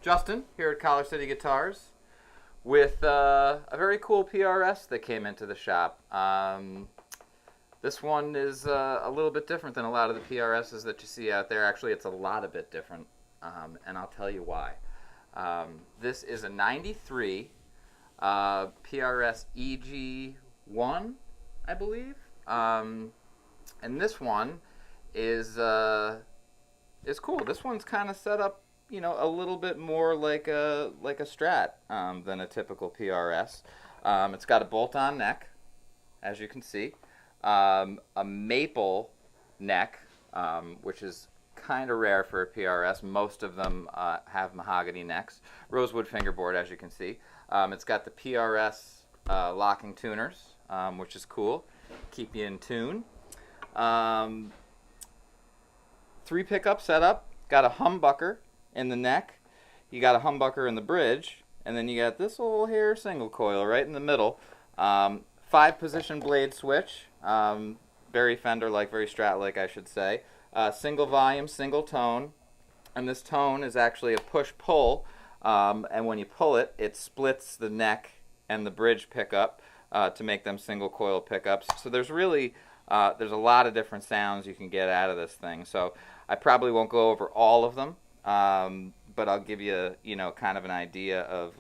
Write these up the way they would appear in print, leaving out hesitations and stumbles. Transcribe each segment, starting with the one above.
Justin here at Collar City Guitars with a very cool PRS that came into the shop. This one is a little bit different than a lot of the PRSs that you see out there. Actually, it's a lot of bit different, and I'll tell you why. This is a 93 PRS EG1, I believe, and this one is cool. This one's kind of set up, you know, a little bit more like a Strat than a typical PRS. It's got a bolt-on neck, as you can see, a maple neck, which is kind of rare for a PRS. Most of them have mahogany necks. Rosewood fingerboard, as you can see. It's got the PRS Locking Tuners, which is cool. Keep you in tune. 3 pickup setup. Got a humbucker in the neck. You got a humbucker in the bridge, and then you got this little hair single coil right in the middle. 5-position blade switch. Very Fender-like, very Strat-like, I should say. Single volume, single tone, and this tone is actually a push-pull, and when you pull it, it splits the neck and the bridge pickup to make them single coil pickups. So there's really there's a lot of different sounds you can get out of this thing. So I probably won't go over all of them, but I'll give you, you know, kind of an idea of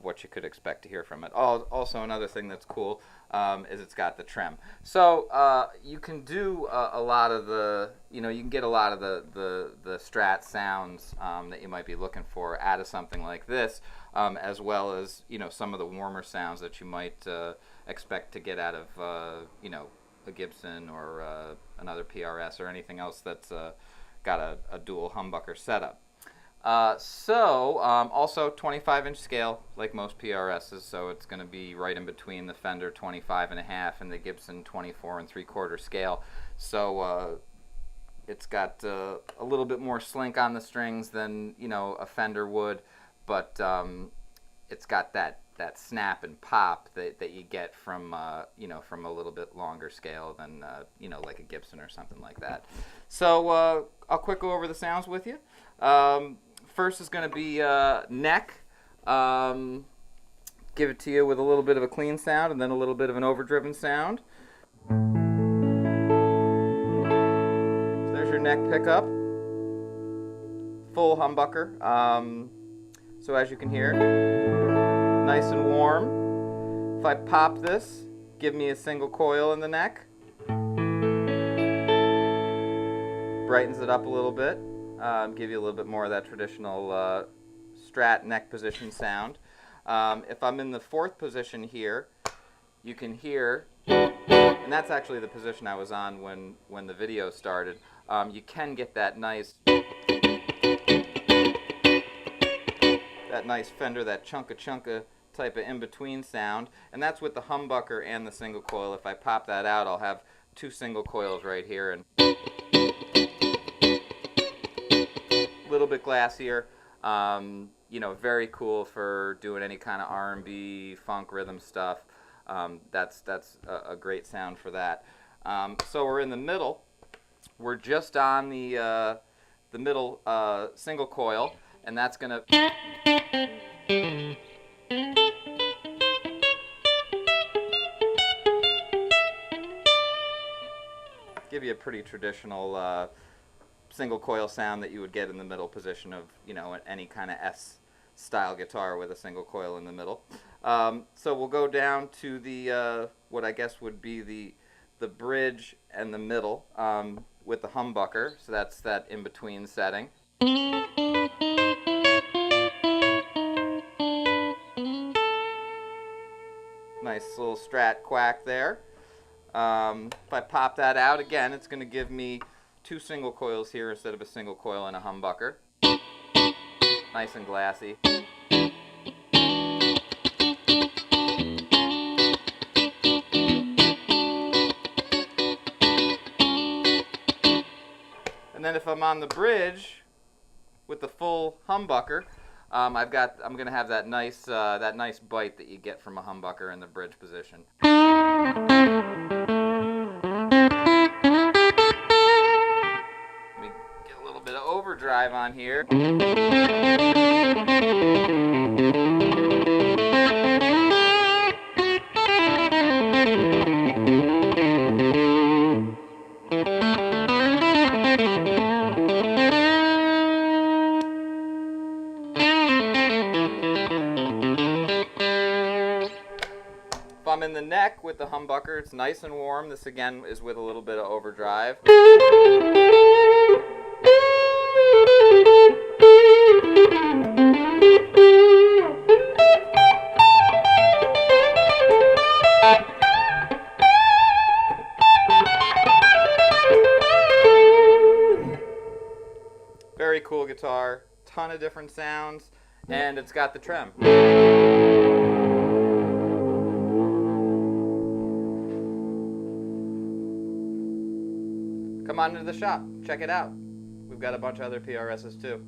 what you could expect to hear from it. Also, another thing that's cool is it's got the trem. So you can do a lot of the, you know, you can get a lot of the Strat sounds that you might be looking for out of something like this, as well as, you know, some of the warmer sounds that you might expect to get out of, you know, a Gibson or another PRS or anything else that's got a dual humbucker setup. Also 25-inch scale, like most PRSs, so it's going to be right in between the Fender 25.5 and the Gibson 24 3/4 scale. So it's got a little bit more slink on the strings than, you know, a Fender would, but it's got that snap and pop that you get from you know, from a little bit longer scale than you know, like a Gibson or something like that. So I'll quick go over the sounds with you. First is going to be neck. Give it to you with a little bit of a clean sound and then a little bit of an overdriven sound. So there's your neck pickup. Full humbucker. So as you can hear, nice and warm. If I pop this, give me a single coil in the neck. Brightens it up a little bit. Give you a little bit more of that traditional Strat neck position sound. If I'm in the 4th position here, you can hear, and that's actually the position I was on when the video started, you can get that nice Fender, that chunka type of in-between sound, and that's with the humbucker and the single coil. If I pop that out, I'll have 2 single coils right here, and a little bit glassier. You know, very cool for doing any kind of R&B, funk, rhythm stuff. That's a great sound for that. So we're in the middle. We're just on the middle single coil, and that's gonna give you a pretty traditional single coil sound that you would get in the middle position of, you know, any kind of S style guitar with a single coil in the middle. So we'll go down to the what I guess would be the bridge and the middle with the humbucker. So that's that in between setting. Nice little Strat quack there. If I pop that out again, it's going to give me 2 single coils here instead of a single coil and a humbucker. Nice and glassy. And then if I'm on the bridge with the full humbucker, I'm going to have that nice bite that you get from a humbucker in the bridge position. Let me get a little bit of overdrive on here. If I'm in the neck with the humbucker, it's nice and warm. This again is with a little bit of overdrive. Very cool guitar, ton of different sounds, and it's got the trem. Come on into the shop, check it out. We've got a bunch of other PRSs too.